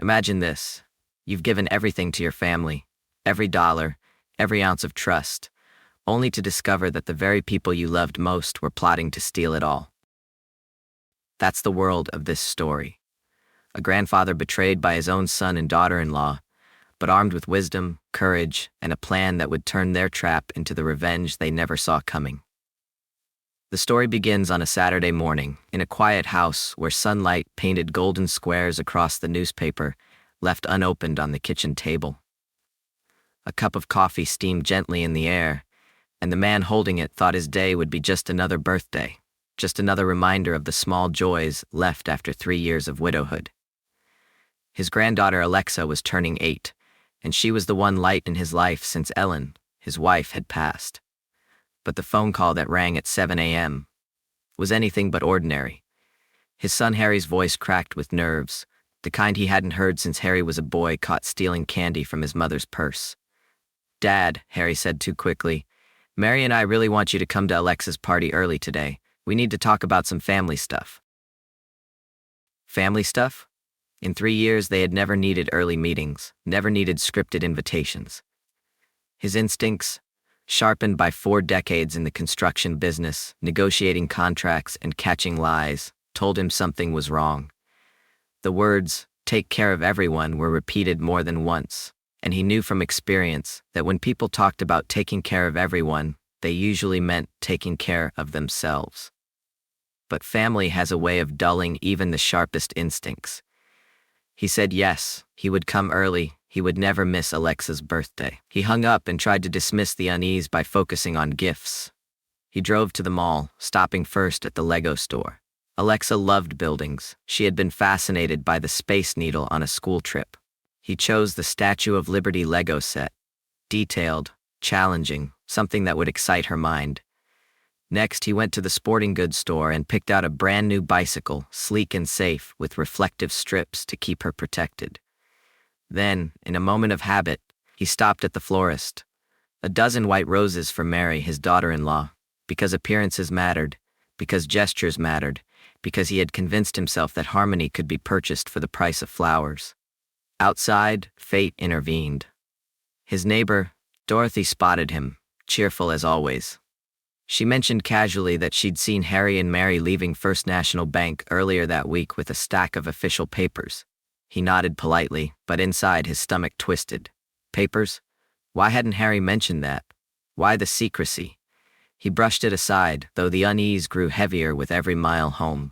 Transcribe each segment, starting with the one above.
Imagine this. You've given everything to your family, every dollar, every ounce of trust, only to discover that the very people you loved most were plotting to steal it all. That's the world of this story. A grandfather betrayed by his own son and daughter-in-law, but armed with wisdom, courage, and a plan that would turn their trap into the revenge they never saw coming. The story begins on a Saturday morning, in a quiet house where sunlight painted golden squares across the newspaper, left unopened on the kitchen table. A cup of coffee steamed gently in the air, and the man holding it thought his day would be just another birthday, just another reminder of the small joys left after 3 years of widowhood. His granddaughter Alexa was turning 8, and she was the one light in his life since Ellen, his wife, had passed. But the phone call that rang at 7 a.m. was anything but ordinary. His son Harry's voice cracked with nerves, the kind he hadn't heard since Harry was a boy caught stealing candy from his mother's purse. "Dad," Harry said too quickly, "Mary and I really want you to come to Alexa's party early today. We need to talk about some family stuff." Family stuff? In 3 years, they had never needed early meetings, never needed scripted invitations. His instincts, sharpened by 4 decades in the construction business, negotiating contracts and catching lies, told him something was wrong. The words, "take care of everyone," were repeated more than once, and he knew from experience that when people talked about taking care of everyone, they usually meant taking care of themselves. But family has a way of dulling even the sharpest instincts. He said yes, he would come early, he would never miss Alexa's birthday. He hung up and tried to dismiss the unease by focusing on gifts. He drove to the mall, stopping first at the Lego store. Alexa loved buildings. She had been fascinated by the Space Needle on a school trip. He chose the Statue of Liberty Lego set. Detailed, challenging, something that would excite her mind. Next, he went to the sporting goods store and picked out a brand new bicycle, sleek and safe, with reflective strips to keep her protected. Then, in a moment of habit, he stopped at the florist. A dozen white roses for Mary, his daughter-in-law, because appearances mattered, because gestures mattered, because he had convinced himself that harmony could be purchased for the price of flowers. Outside, fate intervened. His neighbor, Dorothy, spotted him, cheerful as always. She mentioned casually that she'd seen Harry and Mary leaving First National Bank earlier that week with a stack of official papers. He nodded politely, but inside his stomach twisted. Papers? Why hadn't Harry mentioned that? Why the secrecy? He brushed it aside, though the unease grew heavier with every mile home.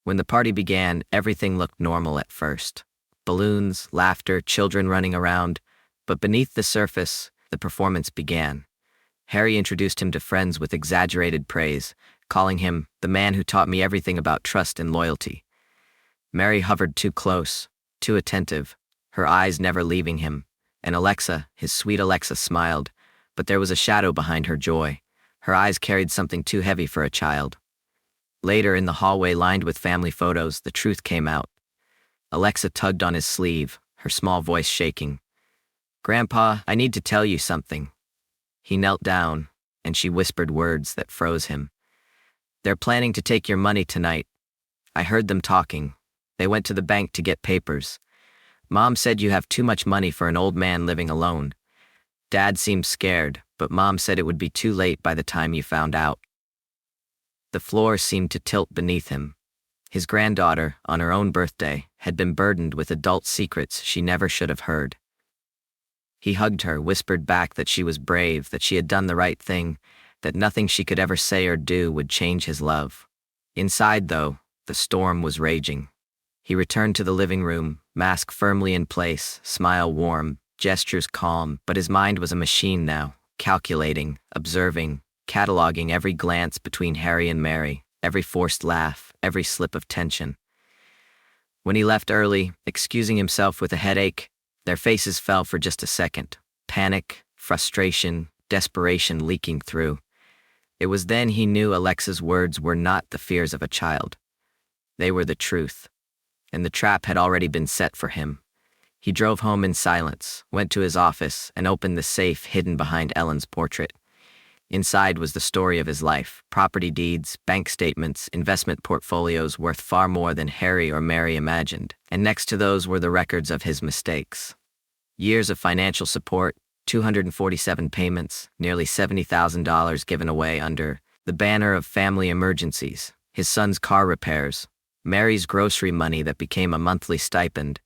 When the party began, everything looked normal at first. Balloons, laughter, children running around. But beneath the surface, the performance began. Harry introduced him to friends with exaggerated praise, calling him the man who taught me everything about trust and loyalty. Mary hovered too close, too attentive, her eyes never leaving him, and Alexa, his sweet Alexa, smiled, but there was a shadow behind her joy. Her eyes carried something too heavy for a child. Later, in the hallway lined with family photos, the truth came out. Alexa tugged on his sleeve, her small voice shaking. "Grandpa, I need to tell you something." He knelt down, and she whispered words that froze him. "They're planning to take your money tonight. I heard them talking. They went to the bank to get papers. Mom said you have too much money for an old man living alone. Dad seemed scared, but Mom said it would be too late by the time you found out." The floor seemed to tilt beneath him. His granddaughter, on her own birthday, had been burdened with adult secrets she never should have heard. He hugged her, whispered back that she was brave, that she had done the right thing, that nothing she could ever say or do would change his love. Inside, though, the storm was raging. He returned to the living room, mask firmly in place, smile warm, gestures calm, but his mind was a machine now, calculating, observing, cataloging every glance between Harry and Mary, every forced laugh, every slip of tension. When he left early, excusing himself with a headache, their faces fell for just a second. Panic, frustration, desperation leaking through. It was then he knew Alexa's words were not the fears of a child. They were the truth. And the trap had already been set for him. He drove home in silence, went to his office, and opened the safe hidden behind Ellen's portrait. Inside was the story of his life: property deeds, bank statements, investment portfolios worth far more than Harry or Mary imagined. And next to those were the records of his mistakes. Years of financial support, 247 payments, nearly $70,000 given away under the banner of family emergencies, his son's car repairs, Mary's grocery money that became a monthly stipend,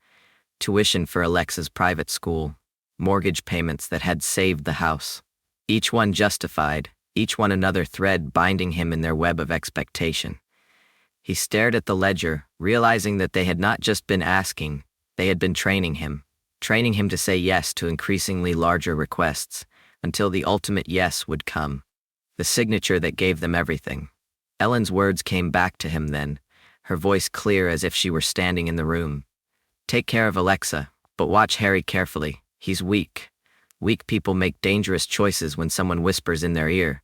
tuition for Alexa's private school, mortgage payments that had saved the house. Each one justified, each one another thread binding him in their web of expectation. He stared at the ledger, realizing that they had not just been asking, they had been training him to say yes to increasingly larger requests, until the ultimate yes would come. The signature that gave them everything. Ellen's words came back to him then, her voice clear as if she were standing in the room. Take care of Alexa, but watch Harry carefully. He's weak. Weak people make dangerous choices when someone whispers in their ear.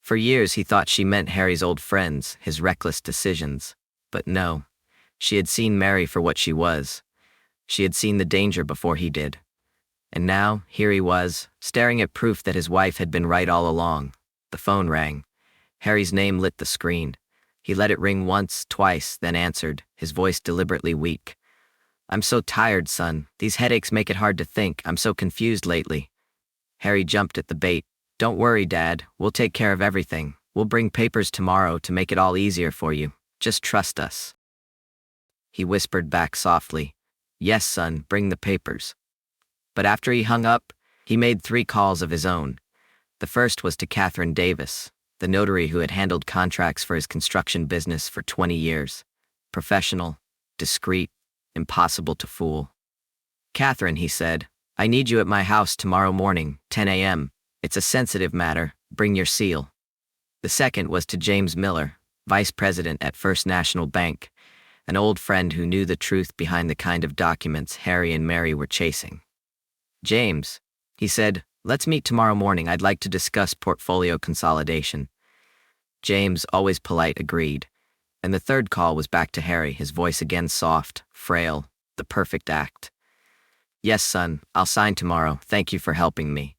For years he thought she meant Harry's old friends, his reckless decisions. But no. She had seen Mary for what she was. She had seen the danger before he did. And now, here he was, staring at proof that his wife had been right all along. The phone rang. Harry's name lit the screen. He let it ring once, twice, then answered, his voice deliberately weak. I'm so tired, son. These headaches make it hard to think. I'm so confused lately. Harry jumped at the bait. Don't worry, Dad. We'll take care of everything. We'll bring papers tomorrow to make it all easier for you. Just trust us. He whispered back softly. Yes, son, bring the papers. But after he hung up, he made 3 calls of his own. The first was to Catherine Davis, the notary who had handled contracts for his construction business for 20 years. Professional, discreet, impossible to fool. Catherine, he said, I need you at my house tomorrow morning, 10 a.m. It's a sensitive matter. Bring your seal. The second was to James Miller, vice president at First National Bank, an old friend who knew the truth behind the kind of documents Harry and Mary were chasing. James, he said, let's meet tomorrow morning. I'd like to discuss portfolio consolidation. James, always polite, agreed. And the third call was back to Harry, his voice again soft, frail, the perfect act. Yes, son, I'll sign tomorrow. Thank you for helping me.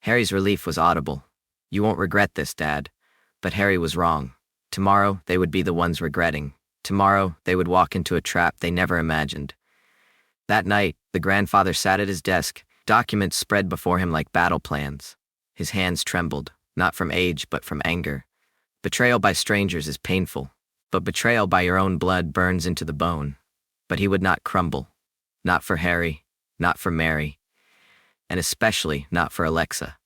Harry's relief was audible. You won't regret this, Dad. But Harry was wrong. Tomorrow, they would be the ones regretting. Tomorrow, they would walk into a trap they never imagined. That night, the grandfather sat at his desk, documents spread before him like battle plans. His hands trembled, not from age but from anger. Betrayal by strangers is painful, but betrayal by your own blood burns into the bone. But he would not crumble. Not for Harry, not for Mary, and especially not for Alexa,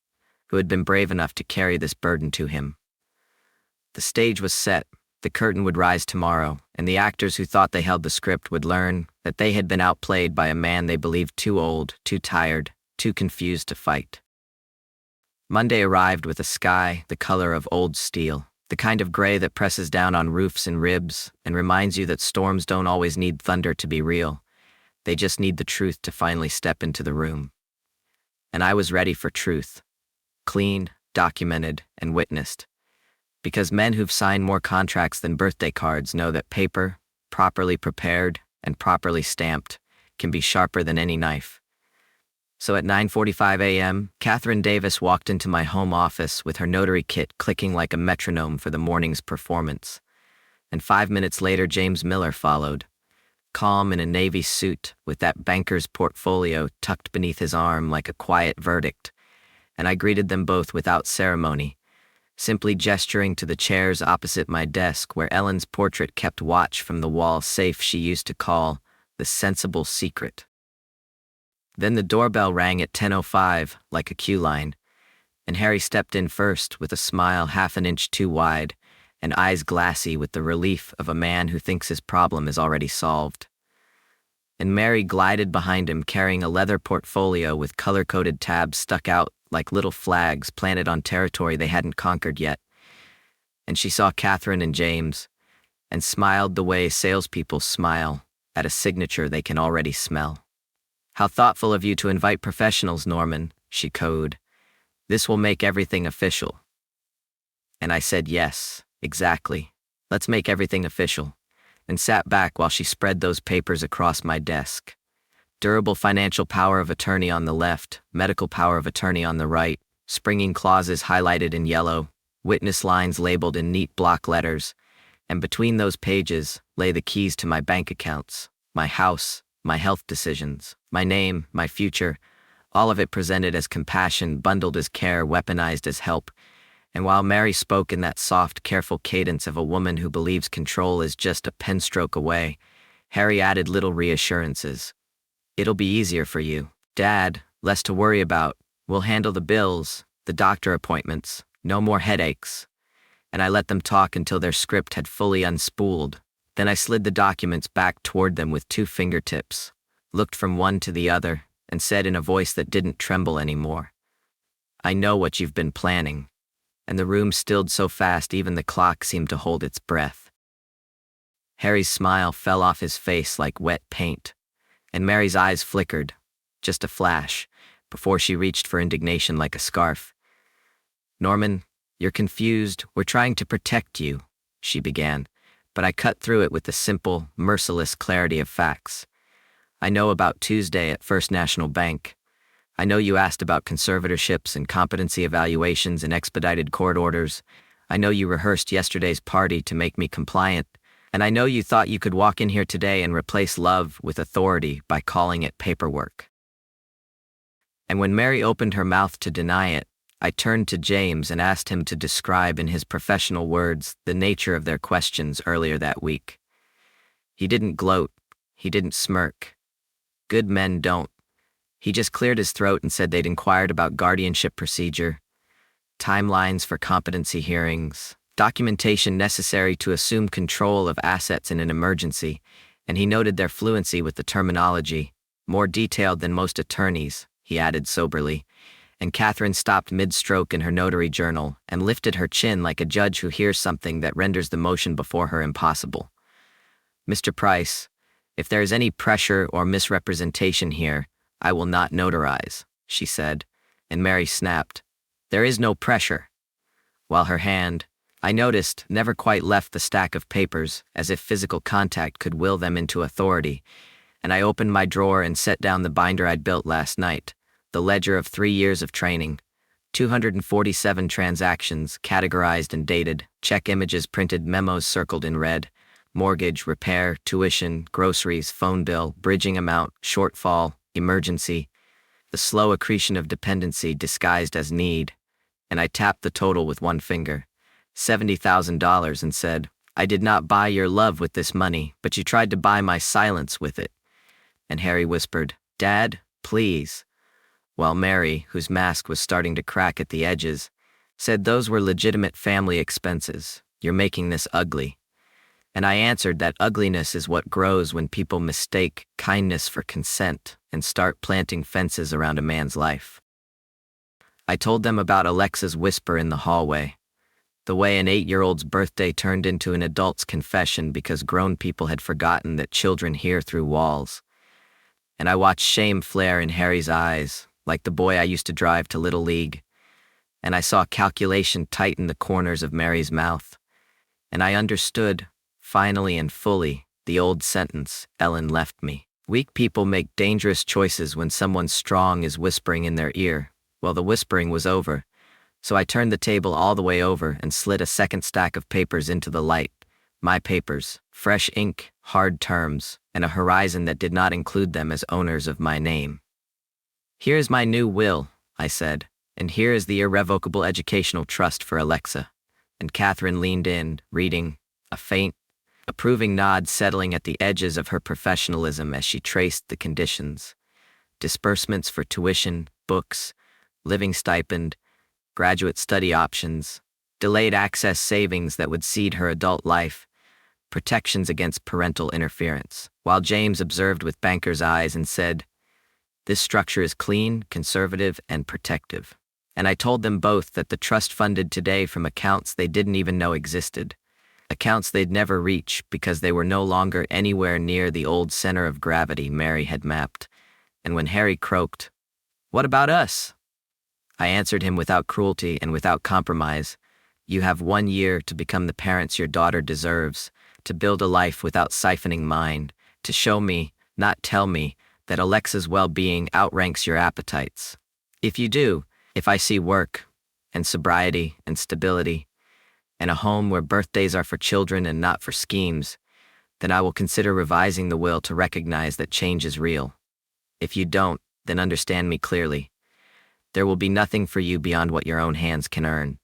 who had been brave enough to carry this burden to him. The stage was set, the curtain would rise tomorrow, and the actors who thought they held the script would learn that they had been outplayed by a man they believed too old, too tired, too confused to fight. Monday arrived with a sky the color of old steel, the kind of gray that presses down on roofs and ribs and reminds you that storms don't always need thunder to be real. They just need the truth to finally step into the room. And I was ready for truth. Clean, documented, and witnessed. Because men who've signed more contracts than birthday cards know that paper, properly prepared and properly stamped, can be sharper than any knife. So at 9:45 a.m., Catherine Davis walked into my home office with her notary kit clicking like a metronome for the morning's performance. And 5 minutes later, James Miller followed, calm in a navy suit with that banker's portfolio tucked beneath his arm like a quiet verdict. And I greeted them both without ceremony, simply gesturing to the chairs opposite my desk where Ellen's portrait kept watch from the wall safe she used to call the sensible secret. Then the doorbell rang at 10:05, like a cue line, and Harry stepped in first with a smile half an inch too wide and eyes glassy with the relief of a man who thinks his problem is already solved. And Mary glided behind him carrying a leather portfolio with color-coded tabs stuck out like little flags planted on territory they hadn't conquered yet. And she saw Catherine and James, and smiled the way salespeople smile at a signature they can already smell. How thoughtful of you to invite professionals, Norman, she cooed. This will make everything official. And I said yes, exactly. Let's make everything official. And sat back while she spread those papers across my desk. Durable financial power of attorney on the left, medical power of attorney on the right, springing clauses highlighted in yellow, witness lines labeled in neat block letters, and between those pages lay the keys to my bank accounts, my house, my health decisions, my name, my future, all of it presented as compassion, bundled as care, weaponized as help. And while Mary spoke in that soft, careful cadence of a woman who believes control is just a pen stroke away, Harry added little reassurances. "It'll be easier for you, Dad, less to worry about. We'll handle the bills, the doctor appointments, no more headaches." And I let them talk until their script had fully unspooled. Then I slid the documents back toward them with 2 fingertips, looked from one to the other, and said in a voice that didn't tremble anymore, "I know what you've been planning." And the room stilled so fast even the clock seemed to hold its breath. Harry's smile fell off his face like wet paint, and Mary's eyes flickered, just a flash, before she reached for indignation like a scarf. "Norman, you're confused. We're trying to protect you," she began, but I cut through it with the simple, merciless clarity of facts. "I know about Tuesday at First National Bank. I know you asked about conservatorships and competency evaluations and expedited court orders. I know you rehearsed yesterday's party to make me compliant. And I know you thought you could walk in here today and replace love with authority by calling it paperwork." And when Mary opened her mouth to deny it, I turned to James and asked him to describe in his professional words the nature of their questions earlier that week. He didn't gloat. He didn't smirk. Good men don't. He just cleared his throat and said they'd inquired about guardianship procedure, timelines for competency hearings, documentation necessary to assume control of assets in an emergency, and he noted their fluency with the terminology, more detailed than most attorneys, he added soberly, and Catherine stopped mid-stroke in her notary journal and lifted her chin like a judge who hears something that renders the motion before her impossible. "Mr. Price, if there is any pressure or misrepresentation here, I will not notarize," she said, and Mary snapped, "There is no pressure," while her hand, I noticed, never quite left the stack of papers, as if physical contact could will them into authority, and I opened my drawer and set down the binder I'd built last night, the ledger of 3 years of training, 247 transactions categorized and dated, check images printed, memos circled in red, mortgage, repair, tuition, groceries, phone bill, bridging amount, shortfall, emergency, the slow accretion of dependency disguised as need, and I tapped the total with one finger, $70,000, and said, "I did not buy your love with this money, but you tried to buy my silence with it." And Harry whispered, "Dad, please," while Mary, whose mask was starting to crack at the edges, said those were legitimate family expenses. "You're making this ugly." And I answered that ugliness is what grows when people mistake kindness for consent and start planting fences around a man's life. I told them about Alexa's whisper in the hallway, the way an 8-year-old's birthday turned into an adult's confession because grown people had forgotten that children hear through walls. And I watched shame flare in Harry's eyes, like the boy I used to drive to Little League. And I saw calculation tighten the corners of Mary's mouth. And I understood, finally and fully, the old sentence Ellen left me. Weak people make dangerous choices when someone strong is whispering in their ear. Well, the whispering was over, so I turned the table all the way over and slid a second stack of papers into the light. My papers, fresh ink, hard terms, and a horizon that did not include them as owners of my name. "Here is my new will," I said, "and here is the irrevocable educational trust for Alexa." And Catherine leaned in, reading, a faint, approving nod settling at the edges of her professionalism as she traced the conditions. Disbursements for tuition, books, living stipend, graduate study options, delayed access savings that would seed her adult life, protections against parental interference, while James observed with banker's eyes and said, "This structure is clean, conservative, and protective." And I told them both that the trust funded today from accounts they didn't even know existed, accounts they'd never reach because they were no longer anywhere near the old center of gravity Mary had mapped. And when Harry croaked, "What about us?" I answered him without cruelty and without compromise, "You have 1 year to become the parents your daughter deserves, to build a life without siphoning mine, to show me, not tell me, that Alexa's well-being outranks your appetites. If you do, If I see work, and sobriety, and stability, and a home where birthdays are for children and not for schemes, then I will consider revising the will to recognize that change is real. If you don't, then understand me clearly. There will be nothing for you beyond what your own hands can earn.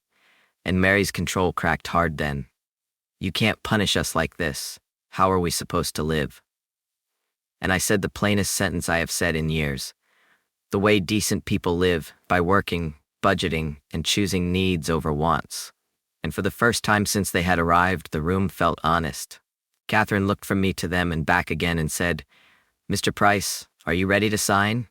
And Mary's control cracked hard then. You can't punish us like this. How are we supposed to live? And I said the plainest sentence I have said in years. The way decent people live, by working, budgeting, and choosing needs over wants. And for the first time since they had arrived, the room felt honest. Catherine looked from me to them and back again and said, "Mr. Price, are you ready to sign?"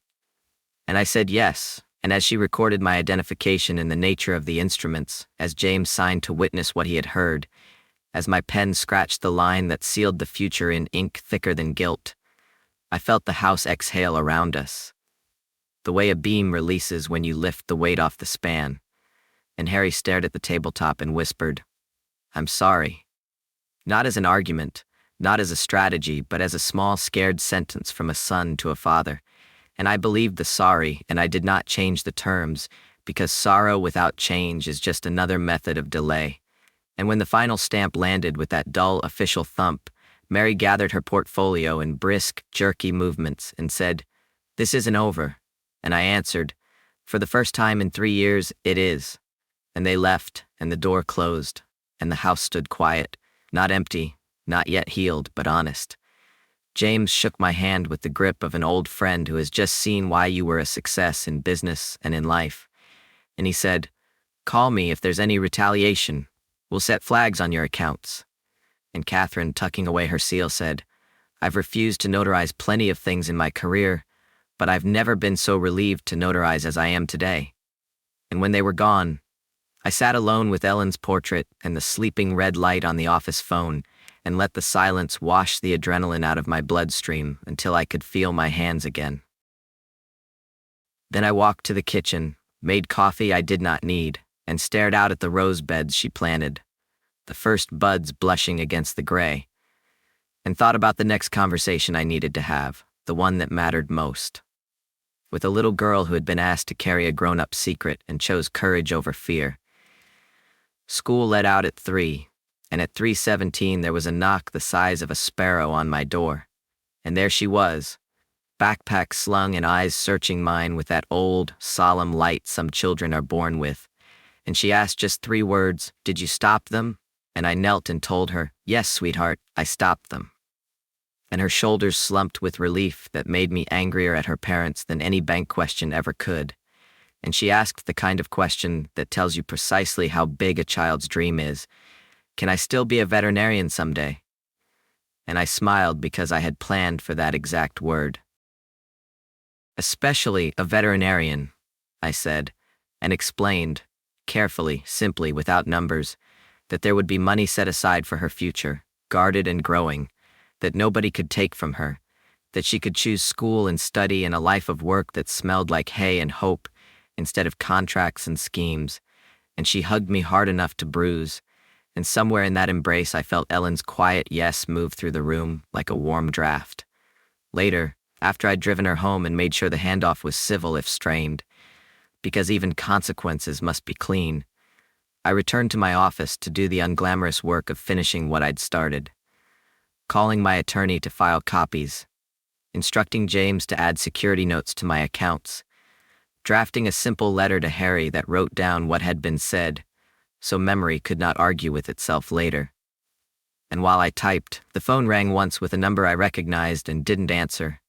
And I said yes, and as she recorded my identification and the nature of the instruments, as James signed to witness what he had heard, as my pen scratched the line that sealed the future in ink thicker than gilt, I felt the house exhale around us, the way a beam releases when you lift the weight off the span. And Harry stared at the tabletop and whispered, "I'm sorry." Not as an argument, not as a strategy, but as a small, scared sentence from a son to a father. And I believed the sorry, and I did not change the terms, because sorrow without change is just another method of delay. And when the final stamp landed with that dull official thump, Mary gathered her portfolio in brisk, jerky movements and said, "This isn't over." And I answered, "For the first time in 3 years, it is." And they left, and the door closed, and the house stood quiet, not empty, not yet healed, but honest. James shook my hand with the grip of an old friend who has just seen why you were a success in business and in life. And he said, "Call me if there's any retaliation. We'll set flags on your accounts." And Catherine, tucking away her seal, said, "I've refused to notarize plenty of things in my career, but I've never been so relieved to notarize as I am today." And when they were gone, I sat alone with Ellen's portrait and the sleeping red light on the office phone and let the silence wash the adrenaline out of my bloodstream until I could feel my hands again. Then I walked to the kitchen, made coffee I did not need, and stared out at the rose beds she planted, the first buds blushing against the gray, and thought about the next conversation I needed to have, the one that mattered most. With a little girl who had been asked to carry a grown-up secret and chose courage over fear. School let out at 3, and at 3:17 there was a knock the size of a sparrow on my door. And there she was, backpack slung and eyes searching mine with that old, solemn light some children are born with. And she asked just 3 words, "Did you stop them?" And I knelt and told her, "Yes, sweetheart, I stopped them." And her shoulders slumped with relief that made me angrier at her parents than any bank question ever could. And she asked the kind of question that tells you precisely how big a child's dream is. Can I still be a veterinarian someday? And I smiled because I had planned for that exact word. "Especially a veterinarian," I said, and explained, carefully, simply, without numbers, that there would be money set aside for her future, guarded and growing, that nobody could take from her, that she could choose school and study and a life of work that smelled like hay and hope, instead of contracts and schemes. And she hugged me hard enough to bruise, and somewhere in that embrace I felt Ellen's quiet yes move through the room like a warm draft. Later, after I'd driven her home and made sure the handoff was civil if strained, because even consequences must be clean, I returned to my office to do the unglamorous work of finishing what I'd started. Calling my attorney to file copies, instructing James to add security notes to my accounts, drafting a simple letter to Harry that wrote down what had been said, so memory could not argue with itself later. And while I typed, the phone rang once with a number I recognized and didn't answer,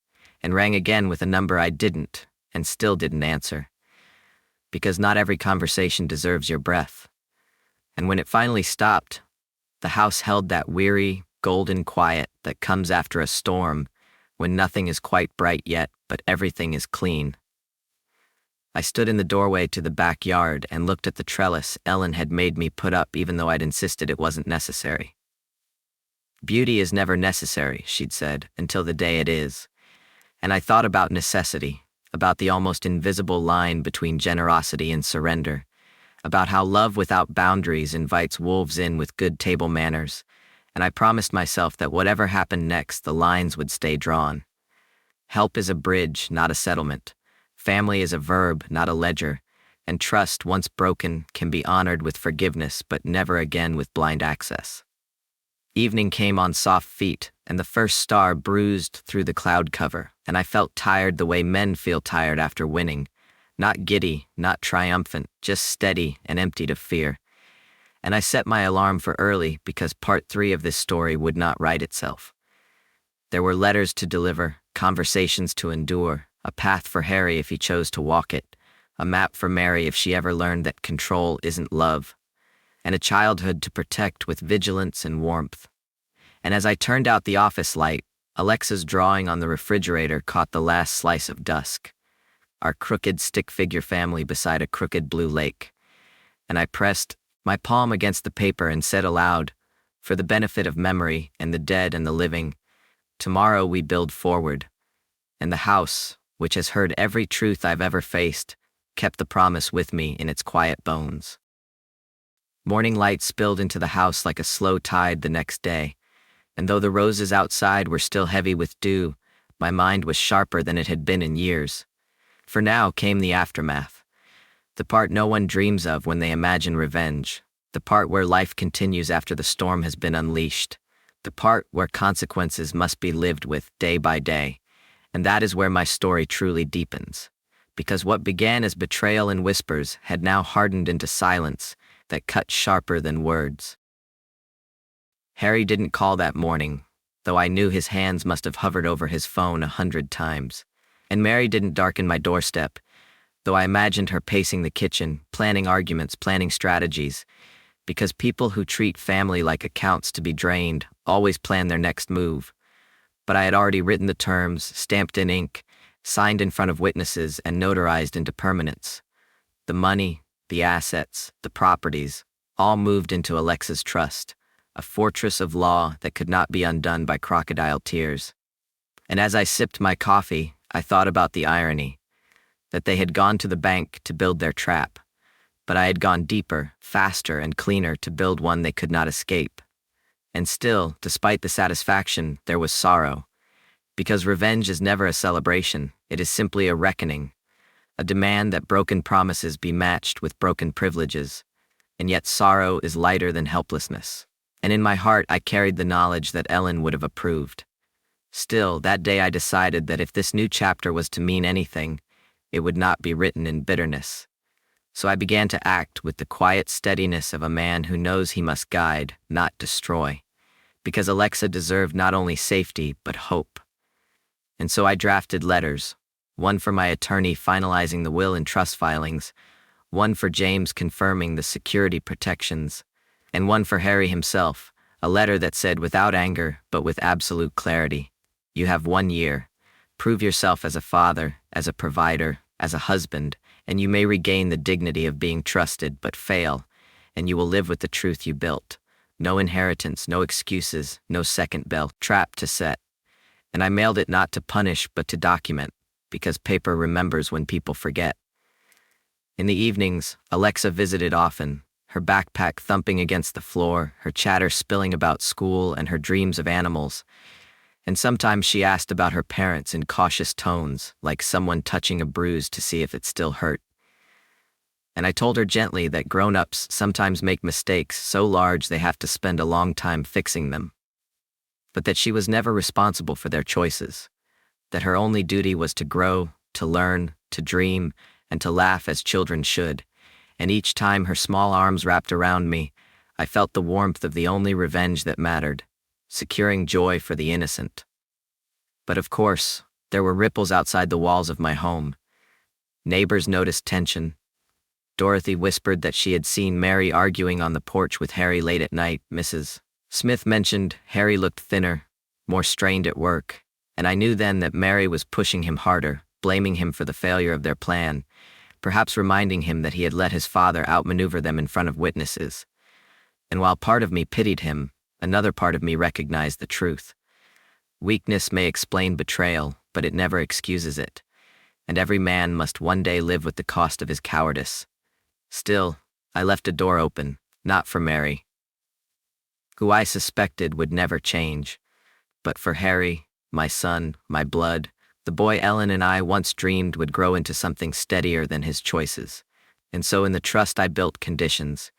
and rang again with a number I didn't, and still didn't answer. Because not every conversation deserves your breath. And when it finally stopped, the house held that weary, golden quiet that comes after a storm, when nothing is quite bright yet, but everything is clean. I stood in the doorway to the backyard and looked at the trellis Ellen had made me put up even though I'd insisted it wasn't necessary. "Beauty is never necessary," she'd said, "until the day it is." And I thought about necessity, about the almost invisible line between generosity and surrender, about how love without boundaries invites wolves in with good table manners, and I promised myself that whatever happened next, the lines would stay drawn. Help is a bridge, not a settlement. Family is a verb, not a ledger, and trust, once broken, can be honored with forgiveness but never again with blind access. Evening came on soft feet, and the first star bruised through the cloud cover, and I felt tired the way men feel tired after winning. Not giddy, not triumphant, just steady and emptied of fear. And I set my alarm for early because part 3 of this story would not write itself. There were letters to deliver, conversations to endure, a path for Harry if he chose to walk it, a map for Mary if she ever learned that control isn't love, and a childhood to protect with vigilance and warmth. And as I turned out the office light, Alexa's drawing on the refrigerator caught the last slice of dusk, our crooked stick-figure family beside a crooked blue lake. And I pressed my palm against the paper and said aloud, for the benefit of memory and the dead and the living, tomorrow we build forward. And the house, which has heard every truth I've ever faced, kept the promise with me in its quiet bones. Morning light spilled into the house like a slow tide the next day, and though the roses outside were still heavy with dew, my mind was sharper than it had been in years. For now came the aftermath. The part no one dreams of when they imagine revenge. The part where life continues after the storm has been unleashed. The part where consequences must be lived with day by day. And that is where my story truly deepens. Because what began as betrayal and whispers had now hardened into silence that cut sharper than words. Harry didn't call that morning, though I knew his hands must have hovered over his phone 100 times. And Mary didn't darken my doorstep, though I imagined her pacing the kitchen, planning arguments, planning strategies, because people who treat family like accounts to be drained always plan their next move. But I had already written the terms, stamped in ink, signed in front of witnesses, and notarized into permanence. The money, the assets, the properties, all moved into Alexa's trust, a fortress of law that could not be undone by crocodile tears. And as I sipped my coffee, I thought about the irony, that they had gone to the bank to build their trap, but I had gone deeper, faster, and cleaner to build one they could not escape. And still, despite the satisfaction, there was sorrow, because revenge is never a celebration, it is simply a reckoning, a demand that broken promises be matched with broken privileges, and yet sorrow is lighter than helplessness. And in my heart I carried the knowledge that Ellen would have approved. Still, that day I decided that if this new chapter was to mean anything, it would not be written in bitterness. So I began to act with the quiet steadiness of a man who knows he must guide, not destroy, because Alexa deserved not only safety, but hope. And so I drafted letters, one for my attorney finalizing the will and trust filings, one for James confirming the security protections, and one for Harry himself, a letter that said without anger, but with absolute clarity, you have 1 year. Prove yourself as a father, as a provider, as a husband, and you may regain the dignity of being trusted, but fail, and you will live with the truth you built. No inheritance, no excuses, no second bell, trap to set. And I mailed it not to punish, but to document, because paper remembers when people forget. In the evenings, Alexa visited often, her backpack thumping against the floor, her chatter spilling about school and her dreams of animals. And sometimes she asked about her parents in cautious tones, like someone touching a bruise to see if it still hurt. And I told her gently that grown-ups sometimes make mistakes so large they have to spend a long time fixing them. But that she was never responsible for their choices, that her only duty was to grow, to learn, to dream, and to laugh as children should. And each time her small arms wrapped around me, I felt the warmth of the only revenge that mattered, securing joy for the innocent. But of course, there were ripples outside the walls of my home. Neighbors noticed tension. Dorothy whispered that she had seen Mary arguing on the porch with Harry late at night. Mrs. Smith mentioned Harry looked thinner, more strained at work, and I knew then that Mary was pushing him harder, blaming him for the failure of their plan, perhaps reminding him that he had let his father outmaneuver them in front of witnesses. And while part of me pitied him, another part of me recognized the truth. Weakness may explain betrayal, but it never excuses it, and every man must one day live with the cost of his cowardice. Still, I left a door open, not for Mary, who I suspected would never change, but for Harry, my son, my blood, the boy Ellen and I once dreamed would grow into something steadier than his choices. And so in the trust I built conditions.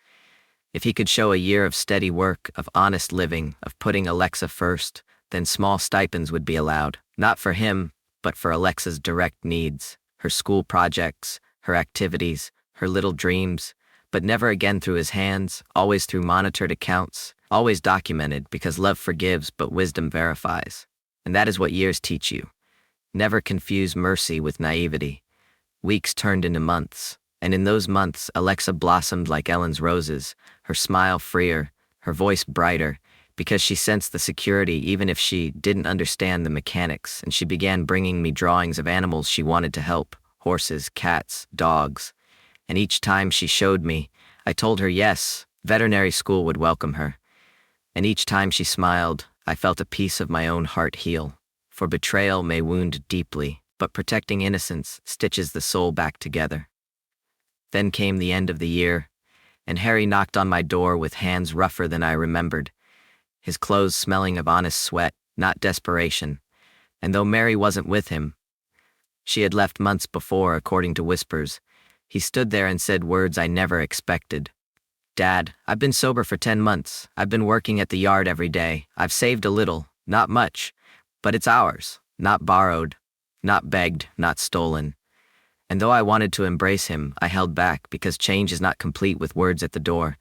If he could show a year of steady work, of honest living, of putting Alexa first, then small stipends would be allowed, not for him, but for Alexa's direct needs, her school projects, her activities, her little dreams, but never again through his hands, always through monitored accounts, always documented, because love forgives but wisdom verifies. And that is what years teach you. Never confuse mercy with naivety. Weeks turned into months, and in those months Alexa blossomed like Ellen's roses, her smile freer, her voice brighter, because she sensed the security even if she didn't understand the mechanics, and she began bringing me drawings of animals she wanted to help, horses, cats, dogs. And each time she showed me, I told her yes, veterinary school would welcome her. And each time she smiled, I felt a piece of my own heart heal. For betrayal may wound deeply, but protecting innocence stitches the soul back together. Then came the end of the year, and Harry knocked on my door with hands rougher than I remembered, his clothes smelling of honest sweat, not desperation. And though Mary wasn't with him, she had left months before, according to whispers, he stood there and said words I never expected. "Dad, I've been sober for 10 months. I've been working at the yard every day. I've saved a little, not much, but it's ours, not borrowed, not begged, not stolen." And though I wanted to embrace him, I held back, because change is not complete with words at the door.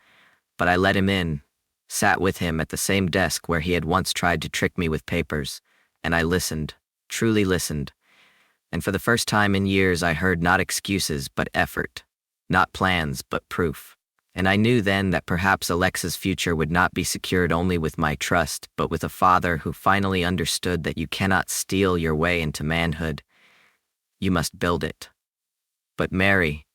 But I let him in, sat with him at the same desk where he had once tried to trick me with papers, and I listened, truly listened. And for the first time in years I heard not excuses but effort, not plans but proof. And I knew then that perhaps Alexa's future would not be secured only with my trust, but with a father who finally understood that you cannot steal your way into manhood. You must build it. But Mary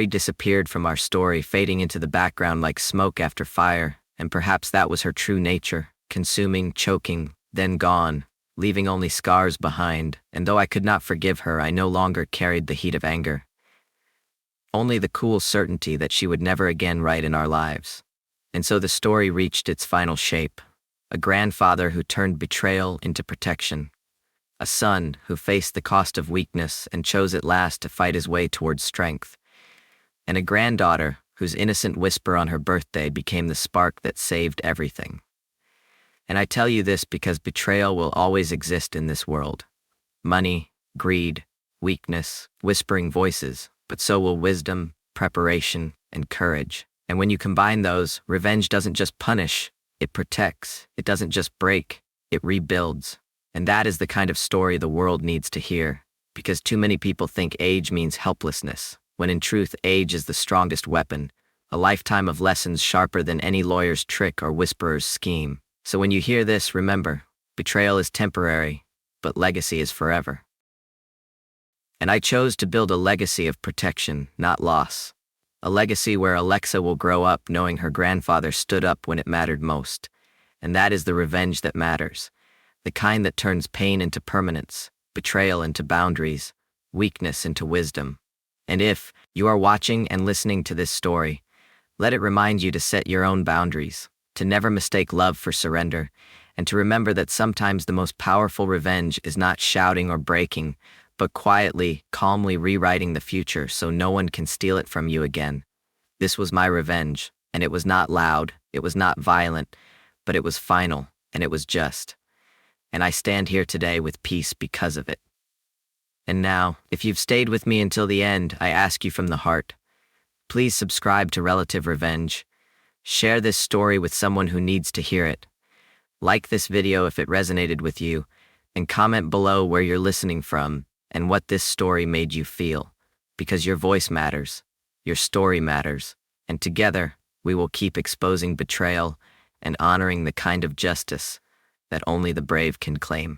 disappeared from our story, fading into the background like smoke after fire, and perhaps that was her true nature, consuming, choking, then gone, leaving only scars behind, and though I could not forgive her, I no longer carried the heat of anger. Only the cool certainty that she would never again write in our lives. And so the story reached its final shape. A grandfather who turned betrayal into protection. A son who faced the cost of weakness and chose at last to fight his way towards strength. And a granddaughter whose innocent whisper on her birthday became the spark that saved everything. And I tell you this because betrayal will always exist in this world. Money, greed, weakness, whispering voices, but so will wisdom, preparation, and courage. And when you combine those, revenge doesn't just punish, it protects. It doesn't just break, it rebuilds. And that is the kind of story the world needs to hear, because too many people think age means helplessness, when in truth age is the strongest weapon, a lifetime of lessons sharper than any lawyer's trick or whisperer's scheme. So when you hear this, remember, betrayal is temporary, but legacy is forever. And I chose to build a legacy of protection, not loss. A legacy where Alexa will grow up knowing her grandfather stood up when it mattered most. And that is the revenge that matters. The kind that turns pain into permanence, betrayal into boundaries, weakness into wisdom. And if you are watching and listening to this story, let it remind you to set your own boundaries, to never mistake love for surrender, and to remember that sometimes the most powerful revenge is not shouting or breaking, but quietly, calmly rewriting the future so no one can steal it from you again. This was my revenge, and it was not loud, it was not violent, but it was final, and it was just. And I stand here today with peace because of it. And now, if you've stayed with me until the end, I ask you from the heart, please subscribe to Relative Revenge. Share this story with someone who needs to hear it. Like this video if it resonated with you, and comment below where you're listening from and what this story made you feel, because your voice matters, your story matters, and together we will keep exposing betrayal and honoring the kind of justice that only the brave can claim.